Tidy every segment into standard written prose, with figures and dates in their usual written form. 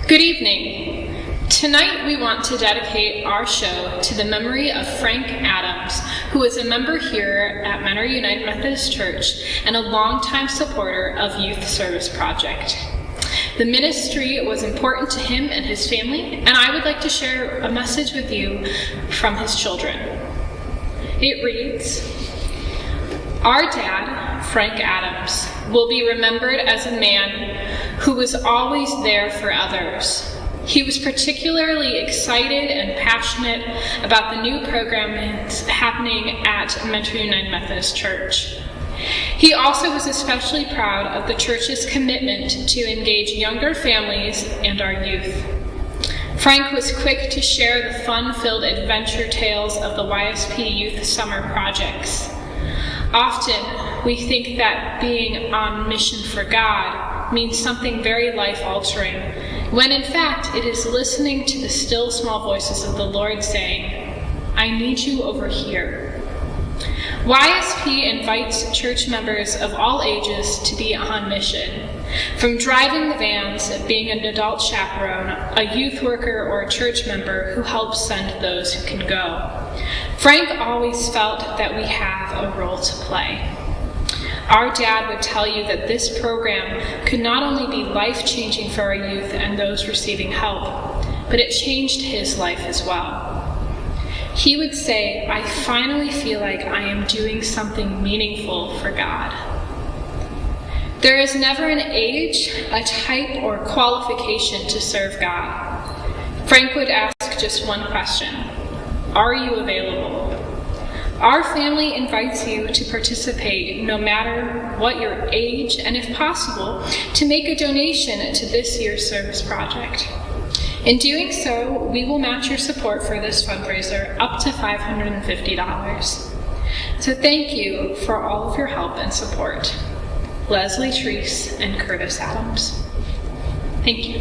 Good evening. Tonight we want to dedicate our show to the memory of Frank Adams, who is a member here at Mentor United Methodist Church and a longtime supporter of Youth Service Project. The ministry was important to him and his family, and I would like to share a message with you from his children. It reads, "Our dad, Frank Adams, will be remembered as a man who was always there for others. He was particularly excited and passionate about the new programs happening at Mentor United Methodist Church. He also was especially proud of the church's commitment to engage younger families and our youth. Frank was quick to share the fun-filled adventure tales of the YSP Youth Summer Projects. Often, we think that being on mission for God means something very life-altering, when in fact it is listening to the still small voices of the Lord saying, 'I need you over here.' YSP invites church members of all ages to be on mission. From driving the vans, being an adult chaperone, a youth worker, or a church member who helps send those who can go. Frank always felt that we have a role to play. Our dad would tell you that this program could not only be life-changing for our youth and those receiving help, but it changed his life as well. He would say, 'I finally feel like I am doing something meaningful for God.' There is never an age, a type, or qualification to serve God. Frank would ask just one question: are you available? Our family invites you to participate no matter what your age, and if possible, to make a donation to this year's service project. In doing so, we will match your support for this fundraiser up to $550. So thank you for all of your help and support. Leslie Treese and Curtis Adams." Thank you.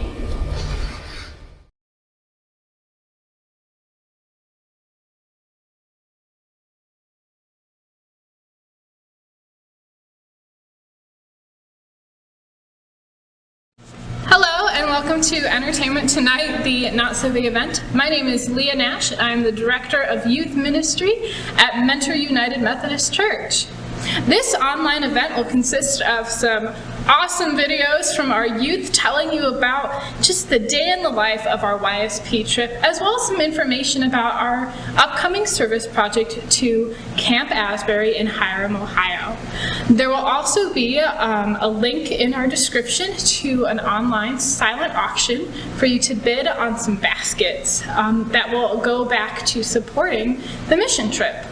Hello and welcome to Entertainment Tonight, the not-so-big event. My name is Leah Nash. I'm the Director of Youth Ministry at Mentor United Methodist Church. This online event will consist of some awesome videos from our youth telling you about just the day in the life of our YSP trip, as well as some information about our upcoming service project to Camp Asbury in Hiram, Ohio. There will also be a link in our description to an online silent auction for you to bid on some baskets that will go back to supporting the mission trip.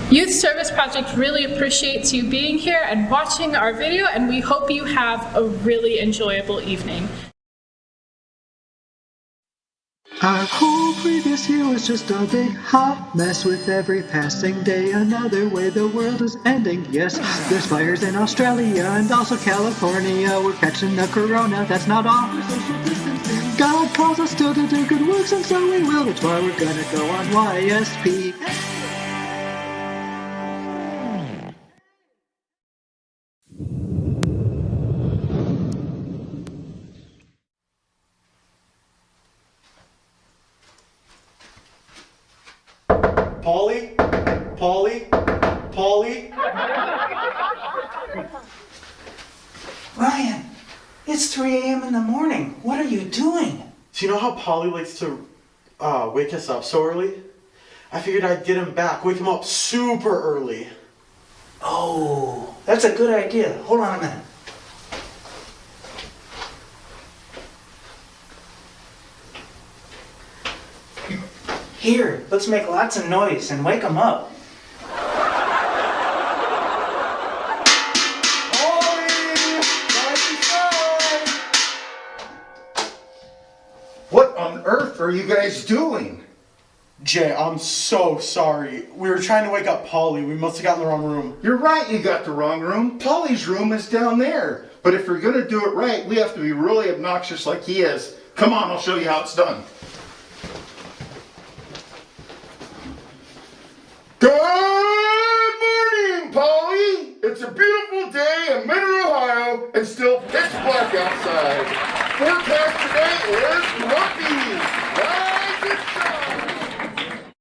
Youth Service Project really appreciates you being here and watching our video, and we hope you have a really enjoyable evening. Our whole previous year was just a big hot mess. With every passing day another way the world is ending. Yes, there's fires in Australia and also California. We're catching the corona, that's not all for social distancing. God calls us still to do good works, and so we will. That's why we're gonna go on YSP. Polly? Ryan, it's 3 a.m. in the morning. What are you doing? Do you know how Polly likes to wake us up so early? I figured I'd get him back, wake him up super early. Oh, that's a good idea. Hold on a minute. Here, let's make lots of noise and wake him up. What on earth are you guys doing? Jay, I'm so sorry. We were trying to wake up Polly. We must have gotten the wrong room. You're right, you got the wrong room. Polly's room is down there. But if we're gonna do it right, we have to be really obnoxious like he is. Come on, I'll show you how it's done. Good morning, Polly! It's a beautiful day in Mentor, Ohio, and still pitch black outside. forecast today is lucky. Rise and shine.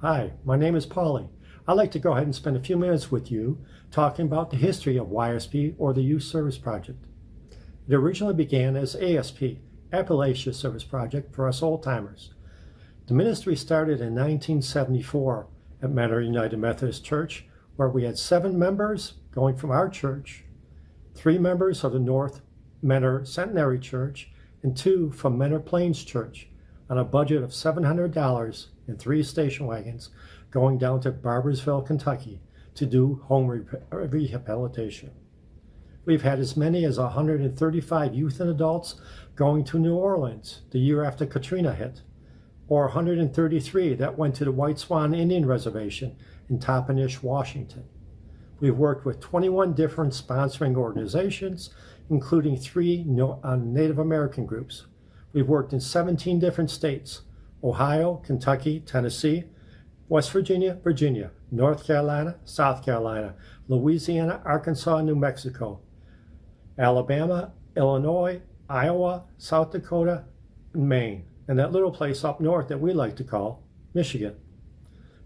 Hi, my name is Polly. I'd like to go ahead and spend a few minutes with you talking about the history of YSP, or the Youth Service Project. It originally began as ASP, Appalachia Service Project, for us old-timers. The ministry started in 1974 at Mentor United Methodist Church, where we had 7 members going from our church, 3 members of the North Mentor Centenary Church, and 2 from Mentor Plains Church, on a budget of $700 in 3 station wagons going down to Barboursville, Kentucky to do home rehabilitation. We've had as many as 135 youth and adults going to New Orleans the year after Katrina hit, or 133 that went to the White Swan Indian Reservation in Toppenish, Washington. We've worked with 21 different sponsoring organizations, including 3 Native American groups. We've worked in 17 different states: Ohio, Kentucky, Tennessee, West Virginia, Virginia, North Carolina, South Carolina, Louisiana, Arkansas, and New Mexico, Alabama, Illinois, Iowa, South Dakota, and Maine, and that little place up north that we like to call Michigan.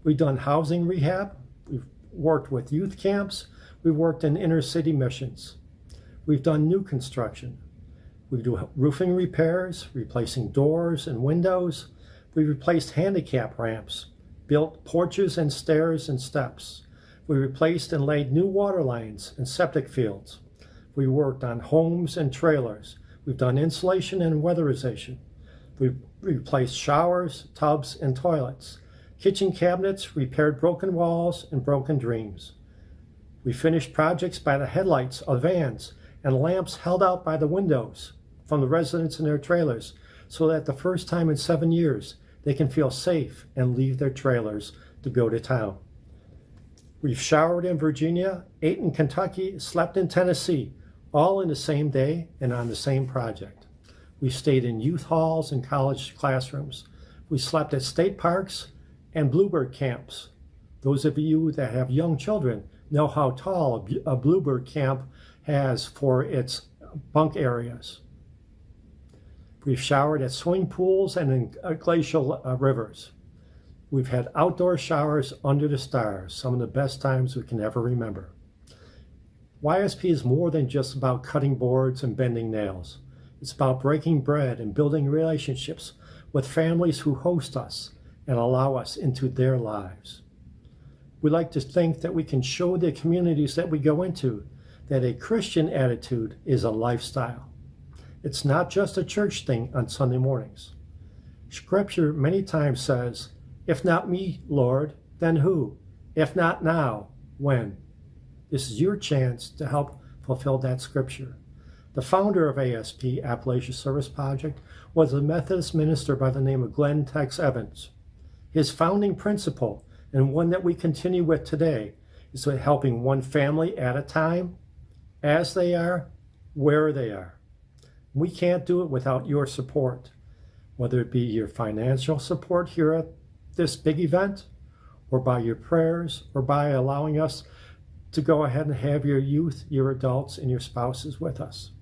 We've done housing rehab, we've worked with youth camps, we've worked in inner city missions. We've done new construction. We do roofing repairs, replacing doors and windows. We replaced handicap ramps, built porches and stairs and steps. We replaced and laid new water lines and septic fields. We worked on homes and trailers. We've done insulation and weatherization. We've replaced showers, tubs, and toilets, kitchen cabinets, repaired broken walls and broken dreams. We finished projects by the headlights of vans and lamps held out by the windows from the residents in their trailers, so that the first time in 7 years they can feel safe and leave their trailers to go to town. We've showered in Virginia, ate in Kentucky, slept in Tennessee, all in the same day and on the same project. We've stayed in youth halls and college classrooms. We slept at state parks and bluebird camps. Those of you that have young children know how tall a bluebird camp has for its bunk areas. We've showered at swimming pools and in glacial rivers. We've had outdoor showers under the stars, some of the best times we can ever remember. YSP is more than just about cutting boards and bending nails. It's about breaking bread and building relationships with families who host us and allow us into their lives. We like to think that we can show the communities that we go into that a Christian attitude is a lifestyle. It's not just a church thing on Sunday mornings. Scripture many times says, "If not me, Lord, then who? If not now, when?" This is your chance to help fulfill that scripture. The founder of ASP, Appalachia Service Project, was a Methodist minister by the name of Glenn Tex Evans. His founding principle, and one that we continue with today, is helping one family at a time, as they are, where they are. We can't do it without your support, whether it be your financial support here at this big event, or by your prayers, or by allowing us to go ahead and have your youth, your adults, and your spouses with us.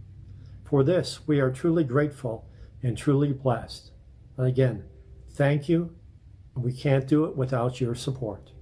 For this, we are truly grateful and truly blessed. And again, thank you. We can't do it without your support.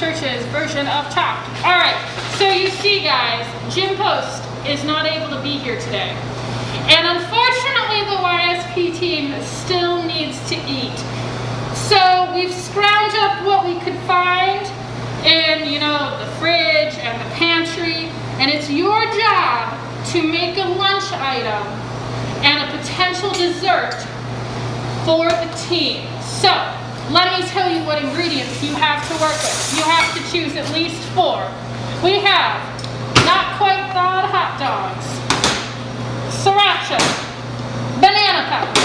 Methodist Church's version of Chopped. All right, so you see, guys, Jim Post is not able to be here today. And unfortunately, the YSP team still needs to eat. So we've scrounged up what we could find in, the fridge and the pantry. And it's your job to make a lunch item and a potential dessert for the team. So let me tell you what ingredients you have to work with. You have to choose at least 4. We have not quite thawed hot dogs, sriracha, banana pepper,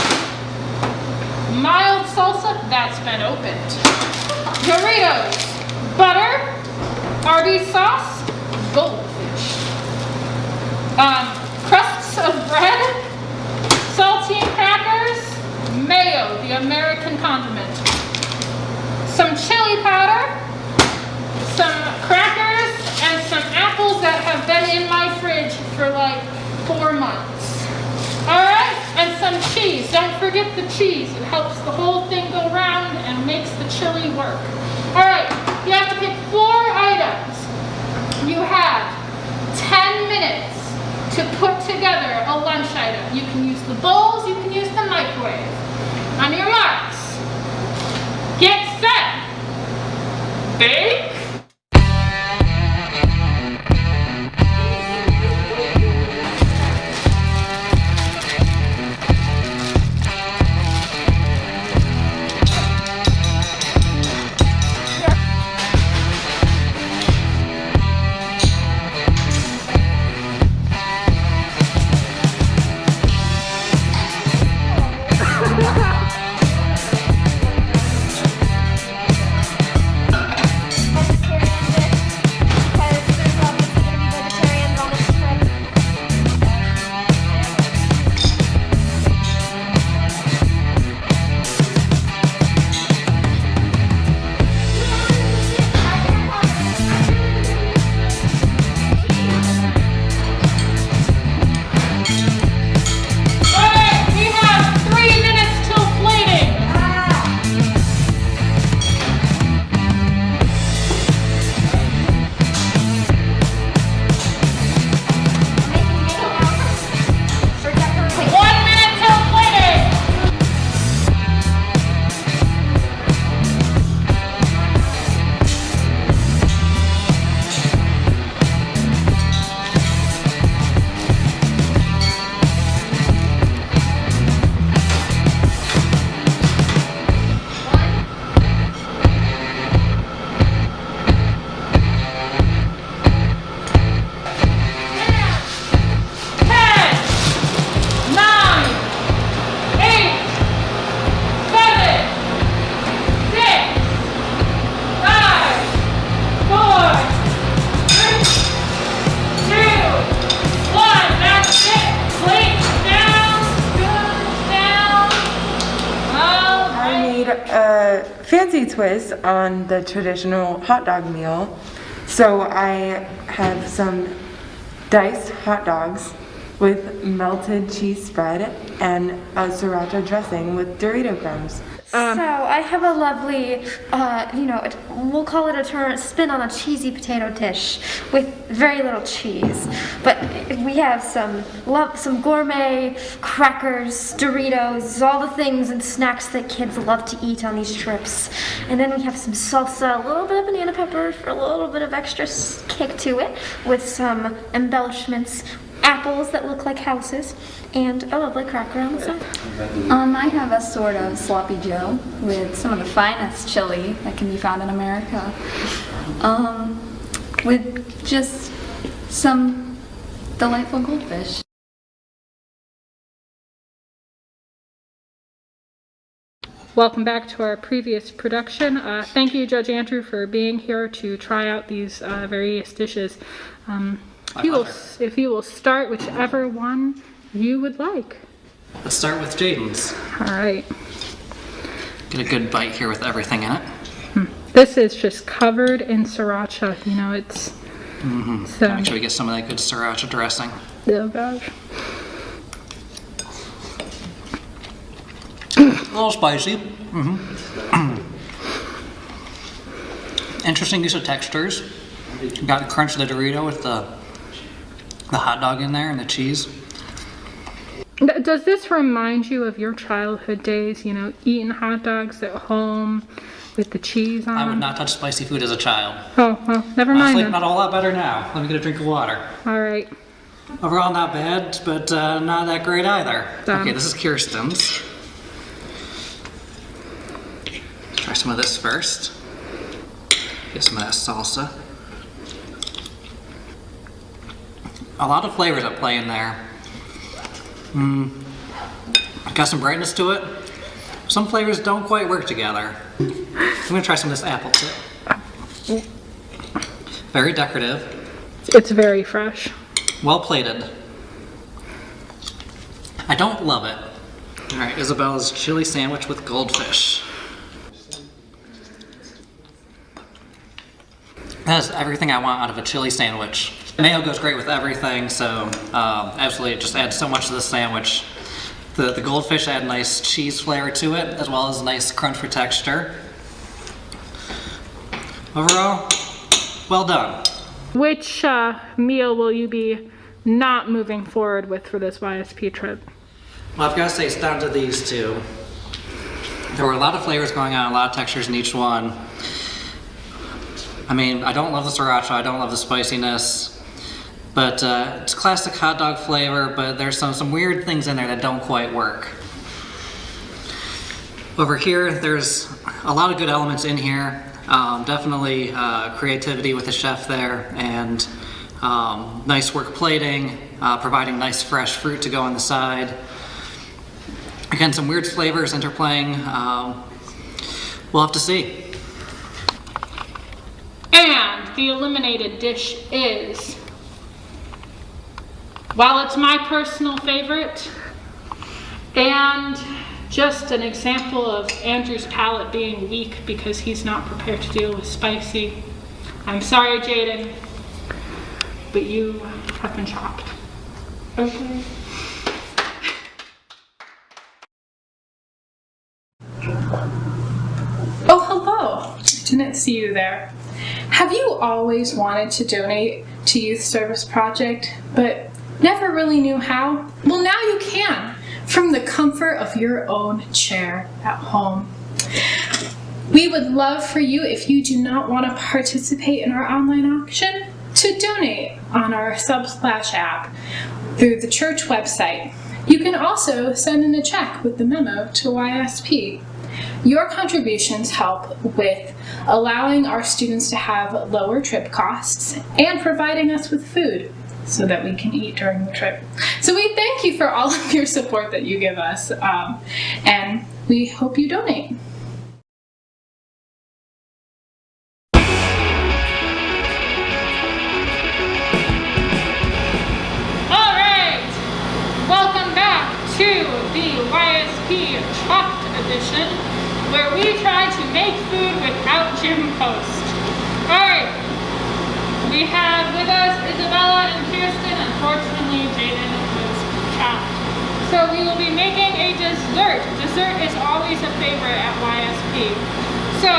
mild salsa that's been opened, Doritos, butter, Arby's sauce, goldfish, crusts of bread, saltine crackers, mayo, the American condiment, some chili powder, some crackers, and some apples that have been in my fridge for like 4 months. Alright, and some cheese. Don't forget the cheese. It helps the whole thing go round and makes the chili work. Alright, you have to pick 4 items. You have 10 minutes to put together a lunch item. You can use the bowls, you can use the microwave. On your marks, get set, bake. A fancy twist on the traditional hot dog meal. So I have some diced hot dogs with melted cheese spread and a sriracha dressing with Dorito crumbs. So I have a lovely, we'll call it a spin on a cheesy potato dish with very little cheese. But we have some gourmet crackers, Doritos, all the things and snacks that kids love to eat on these trips. And then we have some salsa, a little bit of banana pepper for a little bit of extra kick to it, with some embellishments, apples that look like houses, and a lovely cracker on the side. I have a sort of sloppy joe with some of the finest chili that can be found in America, with just some delightful goldfish. Welcome back to our previous production. Thank you, Judge Andrew, for being here to try out these various dishes. If you will start whichever one you would like. Let's start with Jaden's. All right. Get a good bite here with everything in it. This is just covered in sriracha. It's... So, Make sure we get some of that good sriracha dressing. Oh, gosh. A little spicy. Interesting use of textures. You got the crunch of the Dorito with the hot dog in there and the cheese. Does this remind you of your childhood days, you know, eating hot dogs at home with the cheese on I would them? not touch spicy food as a child. Oh, well, never mind Honestly, then. not a whole lot better now. Let me get a drink of water. All right. Overall, not bad, but not that great either. Okay, this is Kirsten's. Try some of this first. Get some of that salsa. A lot of flavors at play in there. Got some brightness to it. Some flavors don't quite work together. I'm gonna try some of this apple too. Very decorative. It's very fresh. Well plated. I don't love it. All right, Isabella's chili sandwich with goldfish. That is everything I want out of a chili sandwich. Mayo goes great with everything, so absolutely it just adds so much to the sandwich. The goldfish add nice cheese flavor to it, as well as a nice crunch for texture. Overall, well done. Which meal will you be not moving forward with for this YSP trip? Well, I've got to say it's down to these two. There were a lot of flavors going on, a lot of textures in each one. I mean, I don't love the sriracha, I don't love the spiciness, but it's classic hot dog flavor, but there's some weird things in there that don't quite work. Over here, there's a lot of good elements in here. Definitely creativity with the chef there, and nice work plating, providing nice fresh fruit to go on the side. Again, some weird flavors interplaying. We'll have to see. And the eliminated dish is, while it's my personal favorite, and just an example of Andrew's palate being weak because he's not prepared to deal with spicy. I'm sorry, Jaden, but you have been chopped. Okay. Oh, hello. Didn't see you there. Have you always wanted to donate to Youth Service Project, but never really knew how? Well, now you can, from the comfort of your own chair at home. We would love for you, if you do not want to participate in our online auction, to donate on our Subsplash app through the church website. You can also send in a check with the memo to YSP. Your contributions help with allowing our students to have lower trip costs and providing us with food so that we can eat during the trip. So we thank you for all of your support that you give us, and we hope you donate. All right, welcome back to the YSP Chopped Edition, where we try to make food without Jim Post. Alright, we have with us Isabella and Kirsten. Unfortunately, Jaden was chopped. So we will be making a dessert. Dessert is always a favorite at YSP. So,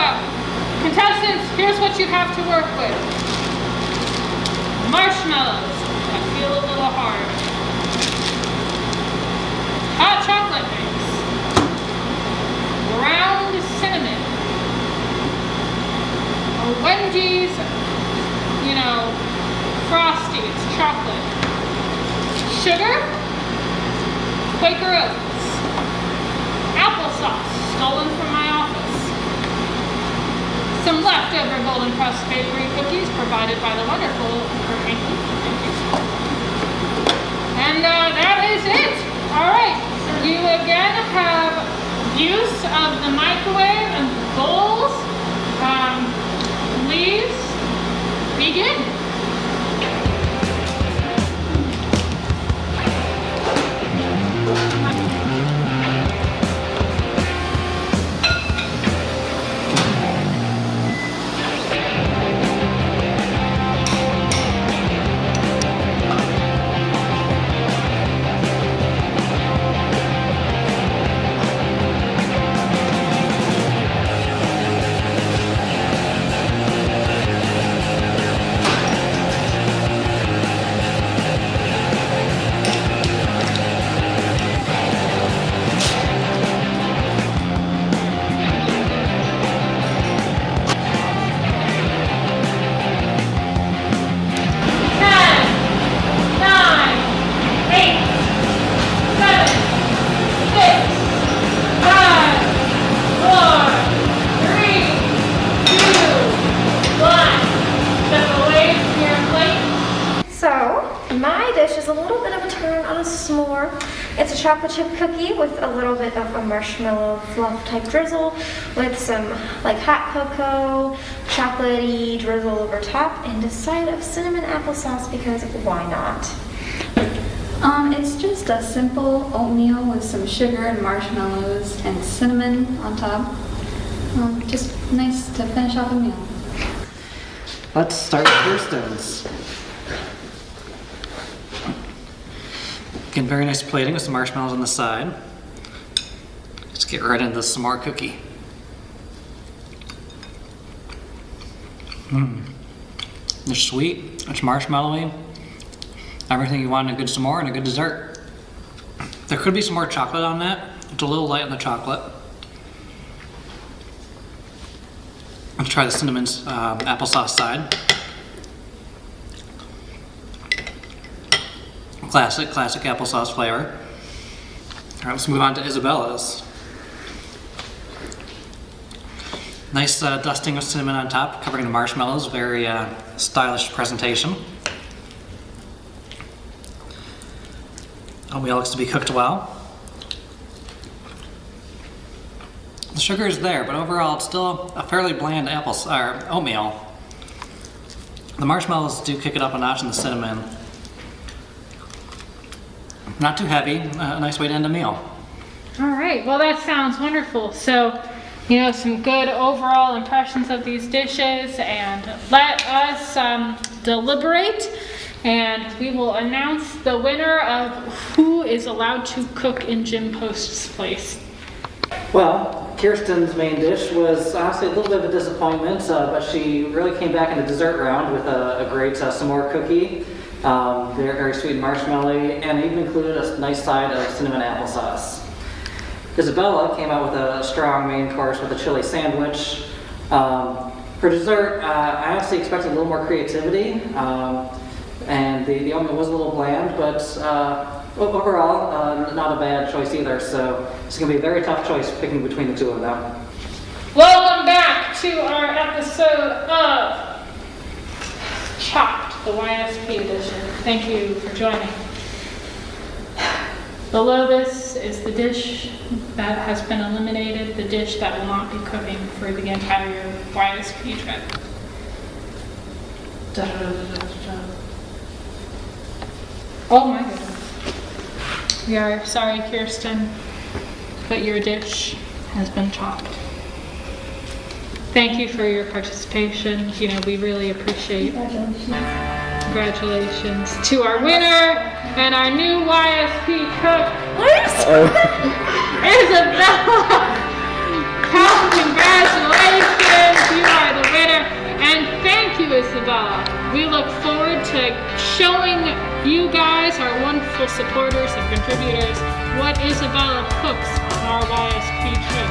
contestants, here's what you have to work with. Marshmallows, that feel a little hard. Hot chocolate mix. Ground cinnamon, a Wendy's, Frosty, it's chocolate, sugar, Quaker Oats, applesauce, stolen from my office, some leftover golden crust bakery cookies provided by the wonderful Thank you. And that is it. All right, you again have use of the microwave and bowls. Please begin. a little bit of a turn on a s'more. It's a chocolate chip cookie with a little bit of a marshmallow fluff type drizzle with some like hot cocoa, chocolatey drizzle over top, and a side of cinnamon applesauce because why not? It's just a simple oatmeal with some sugar and marshmallows and cinnamon on top. Just nice to finish off a meal. Let's start with Kirsten's. Again, very nice plating with some marshmallows on the side. Let's get right into the s'more cookie. They're sweet, it's marshmallowy. Everything you want in a good s'more and a good dessert. There could be some more chocolate on that. It's a little light on the chocolate. Let's try the cinnamon applesauce side. Classic applesauce flavor. All right, let's move on to Isabella's. Nice dusting of cinnamon on top, covering the marshmallows. Very stylish presentation. Oatmeal looks to be cooked well. The sugar is there, but overall it's still a fairly bland oatmeal. The marshmallows do kick it up a notch in the cinnamon. Not too heavy, a nice way to end a meal. All right, well that sounds wonderful. So, some good overall impressions of these dishes, and let us deliberate, and we will announce the winner of who is allowed to cook in Jim Post's place. Well, Kirsten's main dish was honestly a little bit of a disappointment, but she really came back in the dessert round with a great s'more cookie. Very sweet marshmallowy, and even included a nice side of cinnamon applesauce. Isabella came out with a strong main course with a chili sandwich. For dessert, I honestly expected a little more creativity, and the oatmeal was a little bland, but overall, not a bad choice either. So it's going to be a very tough choice picking between the two of them. Welcome back to our episode of Chopped, the YSP edition. Thank you for joining. Below this is the dish that has been eliminated, the dish that will not be cooking for the entire YSP trip. Oh my goodness. We are sorry, Kirsten, but your dish has been chopped. Thank you for your participation. We really appreciate it. Congratulations to our winner and our new YSP cook, Isabella. Congratulations, you are the winner. And thank you, Isabella. We look forward to showing you guys, our wonderful supporters and contributors, what Isabella cooks on our YSP trip.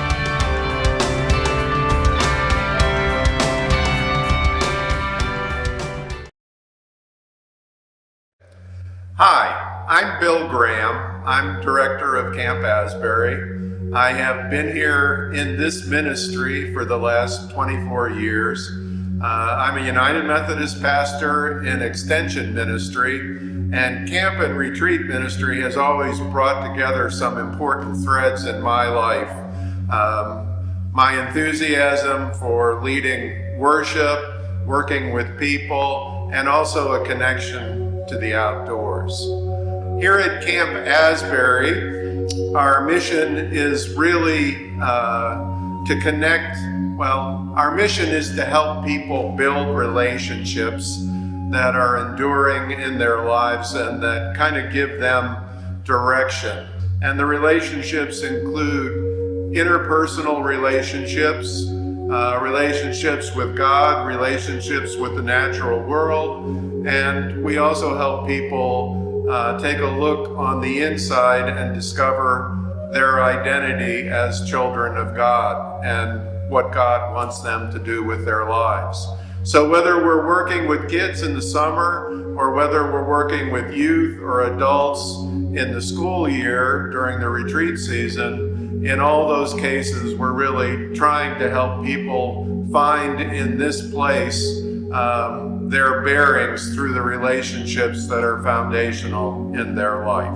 Hi, I'm Bill Graham. I'm director of Camp Asbury. I have been here in this ministry for the last 24 years. I'm a United Methodist pastor in Extension Ministry, and Camp and Retreat Ministry has always brought together some important threads in my life. My enthusiasm for leading worship, working with people, and also a connection to the outdoors. Here at Camp Asbury, our mission is really to connect. Well, our mission is to help people build relationships that are enduring in their lives and that kind of give them direction. And the relationships include interpersonal relationships, relationships with God, relationships with the natural world, and we also help people take a look on the inside and discover their identity as children of God and what God wants them to do with their lives. So whether we're working with kids in the summer or whether we're working with youth or adults in the school year during the retreat season, in all those cases, we're really trying to help people find in this place their bearings through the relationships that are foundational in their life.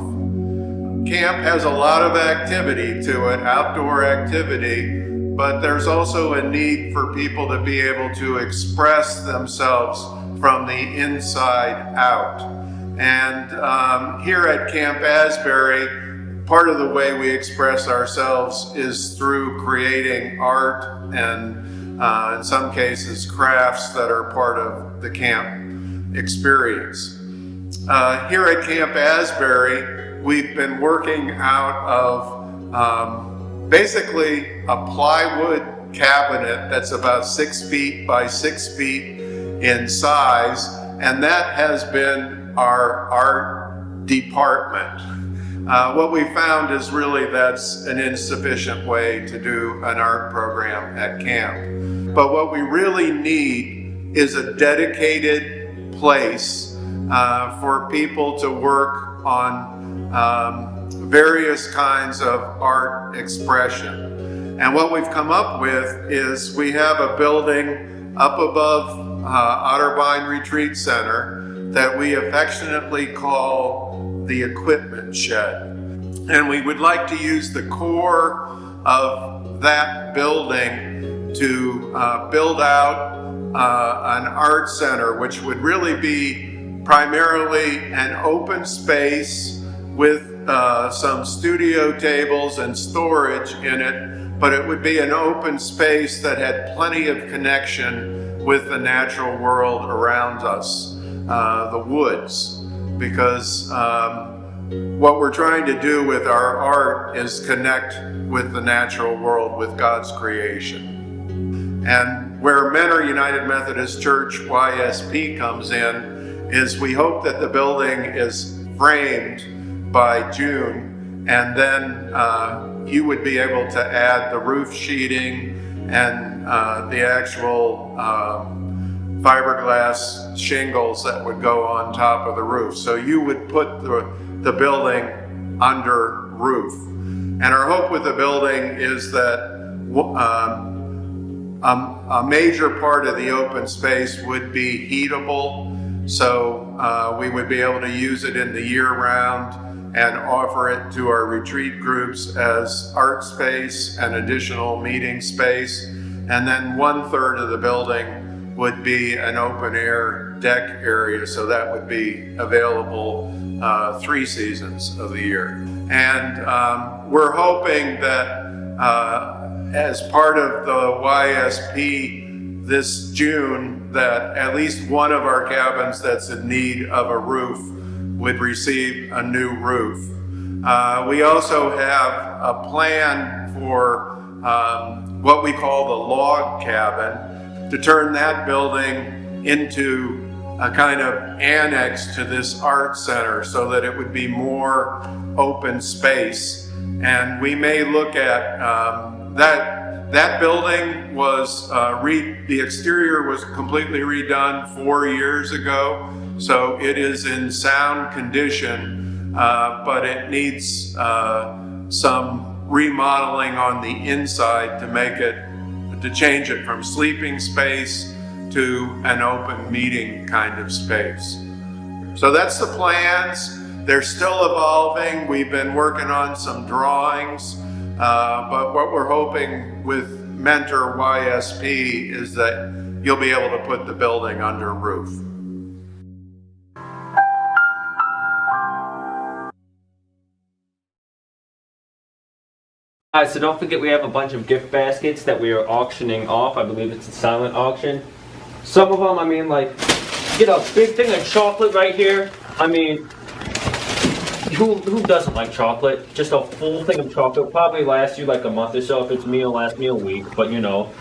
Camp has a lot of activity to it, outdoor activity, but there's also a need for people to be able to express themselves from the inside out. And here at Camp Asbury, part of the way we express ourselves is through creating art and in some cases crafts that are part of the camp experience. Here at Camp Asbury, we've been working out of basically a plywood cabinet that's about 6 feet by 6 feet in size, and that has been our art department. What we found is really that's an insufficient way to do an art program at camp. But what we really need is a dedicated place for people to work on various kinds of art expression. And what we've come up with is we have a building up above Otterbein Retreat Center that we affectionately call the equipment shed. And we would like to use the core of that building to build out an art center, which would really be primarily an open space with some studio tables and storage in it, but it would be an open space that had plenty of connection with the natural world around us, the woods, because what we're trying to do with our art is connect with the natural world, with God's creation. And where Mentor United Methodist Church, YSP, comes in is we hope that the building is framed by June, and then you would be able to add the roof sheeting and the actual fiberglass shingles that would go on top of the roof. So you would put the building under roof. And our hope with the building is that a major part of the open space would be heatable. So we would be able to use it in the year round and offer it to our retreat groups as art space and additional meeting space. And then 1/3 of the building would be an open air deck area, so that would be available 3 seasons of the year. And we're hoping that as part of the YSP this June, that at least one of our cabins that's in need of a roof would receive a new roof. We also have a plan for what we call the log cabin, to turn that building into a kind of annex to this art center so that it would be more open space. And we may look at that building was the exterior was completely redone 4 years ago, so it is in sound condition, but it needs some remodeling on the inside to change it from sleeping space to an open meeting kind of space. So that's the plans. They're still evolving. We've been working on some drawings, but what we're hoping with Mentor YSP is that you'll be able to put the building under roof. So don't forget we have a bunch of gift baskets that we are auctioning off. I believe it's a silent auction. Some of them, I mean, like, get a big thing of chocolate right here. I mean, who doesn't like chocolate? Just a full thing of chocolate probably lasts you like a month or so. If it's me, it'll last me a week. But you know,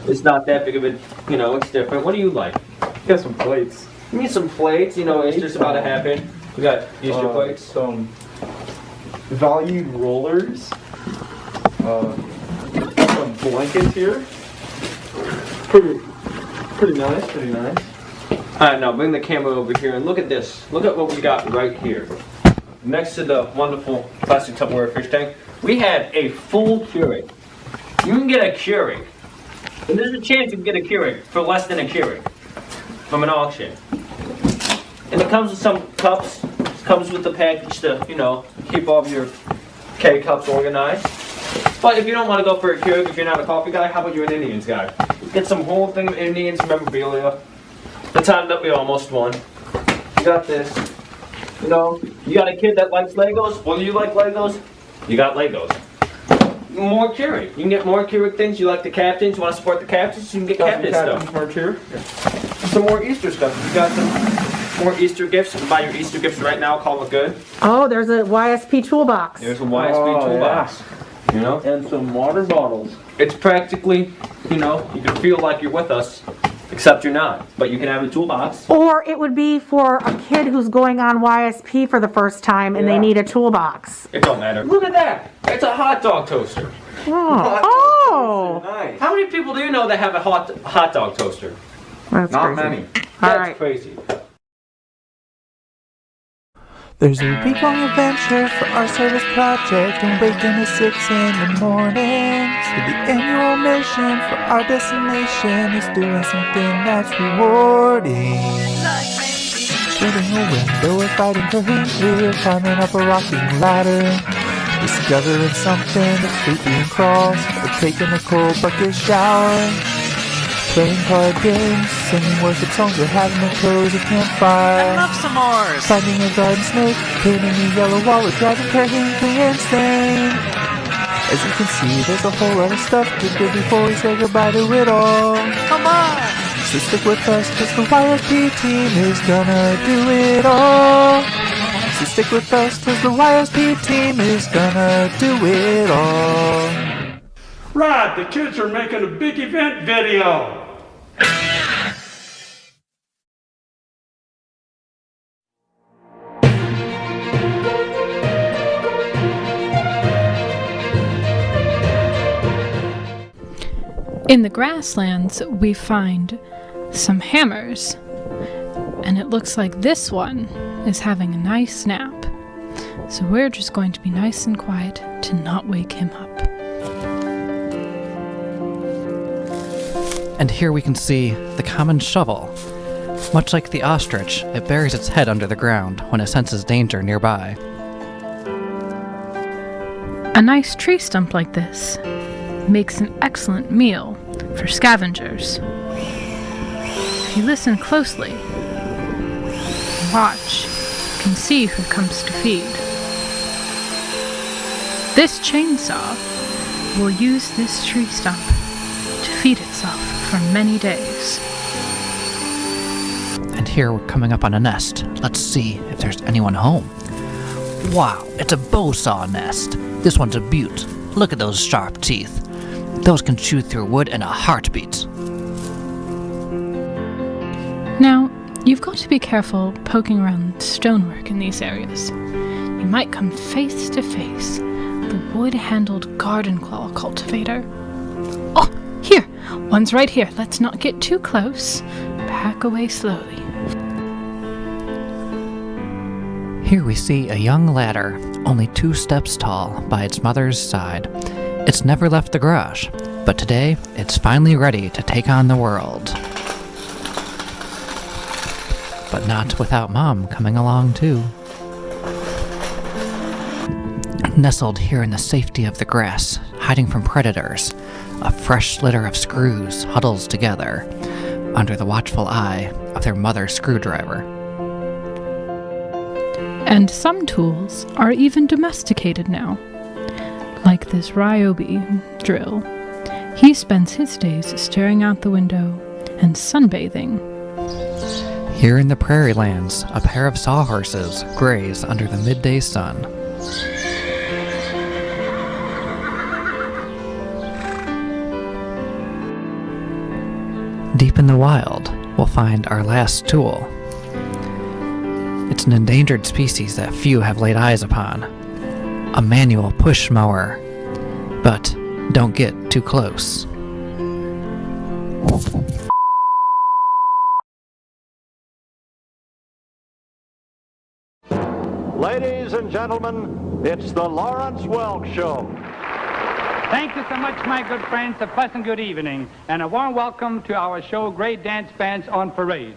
it's not that big of a, you know, it's different. What do you like? Got some plates. You need some plates. You know, it's just about to happen. We got Easter plates. Some valued rollers. Some blankets here. Pretty nice. Alright, now bring the camera over here and look at this. Look at what we got right here. Next to the wonderful plastic Tupperware fish tank, we have a full Keurig. You can get a Keurig. And there's a chance you can get a Keurig for less than a Keurig. from an auction. And it comes with some cups. It comes with the package to, you know, keep all of your K-cups organized. But if you don't want to go for a Keurig, if you're not a coffee guy, how about you're an Indians guy? Get some whole thing of Indians memorabilia. The time that we almost won. You got this. You know, you got a kid that likes Legos. Well, you like Legos? You got Legos. More Keurig. You can get more Keurig things. You like the captains. You want to support the captains? You can get captain stuff. More Keurig. Some more Easter stuff. You got some more Easter gifts. You can buy your Easter gifts right now. Call it good. Oh, there's a YSP toolbox. There's a YSP toolbox. Yeah. You know? And some water bottles. It's practically, you know, you can feel like you're with us, except you're not. But you can have a toolbox. Or it would be for a kid who's going on YSP for the first time and they need a toolbox. It don't matter. Look at that. It's a hot dog toaster. Oh. Nice. How many people do you know that have a hot dog toaster? That's Not crazy. many. That's crazy. There's a week-long adventure for our service project, and waking at 6 in the morning. So the annual mission for our destination is doing something that's rewarding. Building a window or fighting Kahuna, climbing up a rocking ladder, discovering something that's creepy and crawls, or taking a cold bucket shower. Playing card games, singing worship songs, or having a cozy campfire. I love s'mores! Finding a garden snake, painting a yellow wall, or driving Carrington insane. As you can see, there's a whole lot of stuff to do before we say goodbye to it all. Come on! So stick with us, cause the YSP team is gonna do it all. So stick with us, cause the YSP team is gonna do it all. Right, the kids are making a big event video. In the grasslands, we find some hammers, and it looks like this one is having a nice nap. So we're just going to be nice and quiet to not wake him up. And here we can see the common shovel. Much like the ostrich, it buries its head under the ground when it senses danger nearby. A nice tree stump like this makes an excellent meal for scavengers. If you listen closely, watch, you can see who comes to feed. This chainsaw will use this tree stump to feed itself for many days. And here we're coming up on a nest. Let's see if there's anyone home. Wow, it's a bowsaw nest. This one's a beaut. Look at those sharp teeth. Those can chew through wood in a heartbeat. Now, you've got to be careful poking around stonework in these areas. You might come face to face with a wood-handled garden claw cultivator. Oh, here! One's right here. Let's not get too close. Back away slowly. Here we see a young ladder, only 2 steps tall, by its mother's side. It's never left the garage, but today it's finally ready to take on the world. But not without Mom coming along too. Nestled here in the safety of the grass, hiding from predators, a fresh litter of screws huddles together under the watchful eye of their mother's screwdriver. And some tools are even domesticated now, like this Ryobi drill. He spends his days staring out the window and sunbathing. Here in the prairie lands, a pair of sawhorses graze under the midday sun. Deep in the wild, we'll find our last tool. It's an endangered species that few have laid eyes upon. A manual push mower. But don't get too close. Ladies and gentlemen, it's the Lawrence Welk Show. Thank you so much, my good friends. A pleasant good evening and a warm welcome to our show, Great Dance Bands on Parade.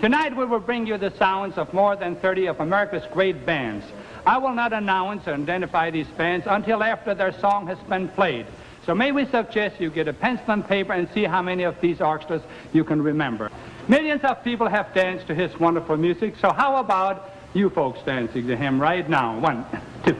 Tonight we will bring you the sounds of more than 30 of America's great bands. I will not announce or identify these bands until after their song has been played. So may we suggest you get a pencil and paper and see how many of these orchestras you can remember. Millions of people have danced to his wonderful music, so how about you folks dancing to him right now? 1, 2.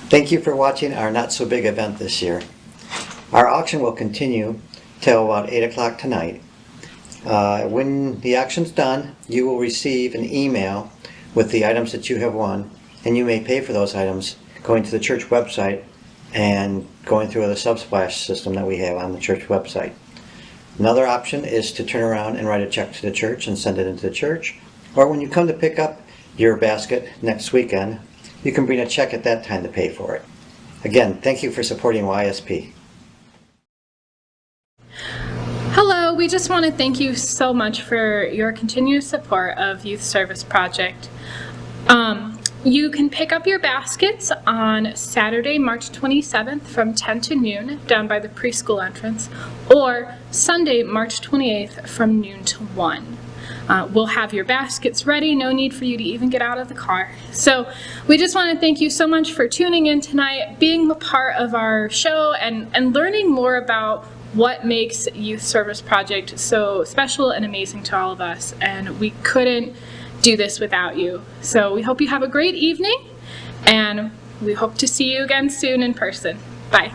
Thank you for watching our not so big event this year. Our auction will continue till about 8 o'clock tonight. When the auction's done, you will receive an email with the items that you have won, and you may pay for those items going to the church website and going through the subsplash system that we have on the church website. Another option is to turn around and write a check to the church and send it into the church, or when you come to pick up your basket next weekend, you can bring a check at that time to pay for it. Again, thank you for supporting YSP. Hello, we just want to thank you so much for your continuous support of Youth Service Project. You can pick up your baskets on Saturday, March 27th from 10 to noon down by the Preschool Entrance, or Sunday, March 28th from noon to 1. We'll have your baskets ready, no need for you to even get out of the car. So we just want to thank you so much for tuning in tonight, being a part of our show, and learning more about what makes Youth Service Project so special and amazing to all of us. And we couldn't do this without you. So we hope you have a great evening, and we hope to see you again soon in person. Bye.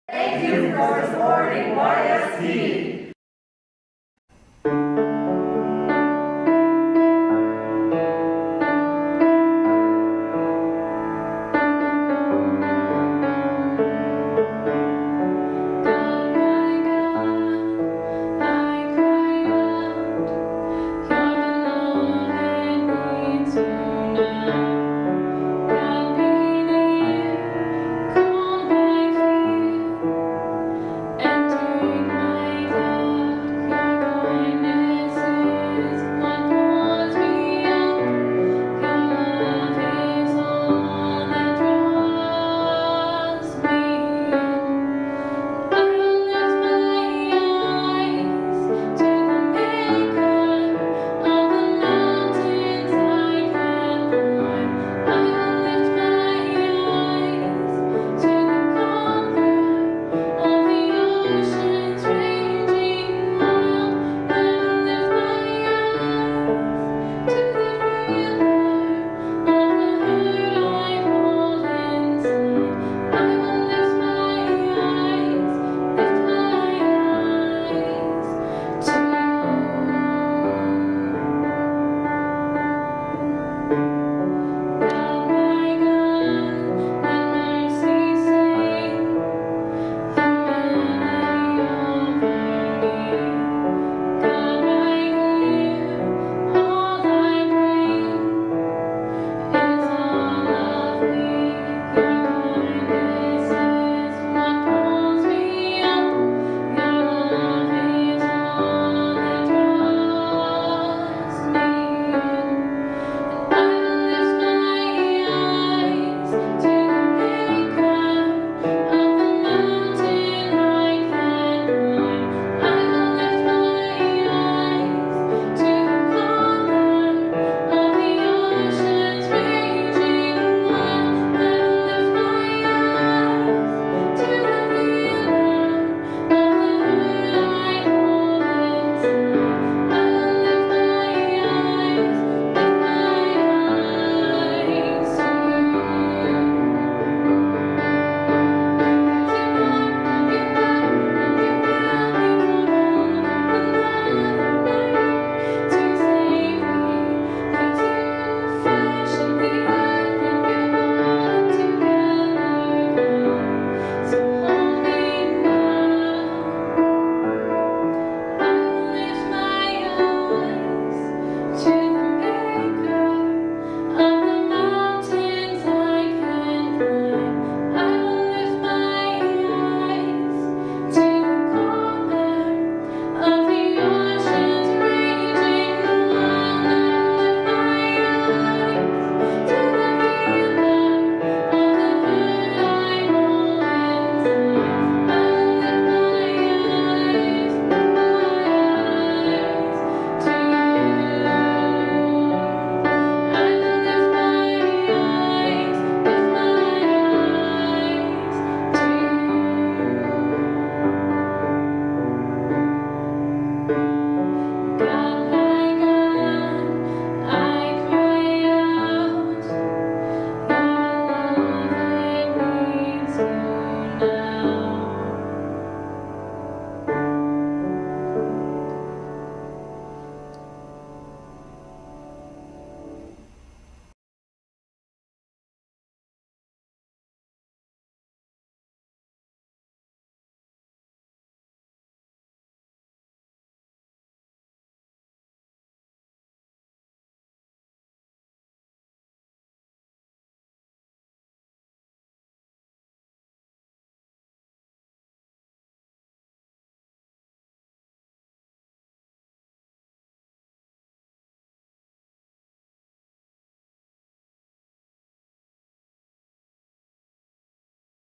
Thank you for supporting YSP.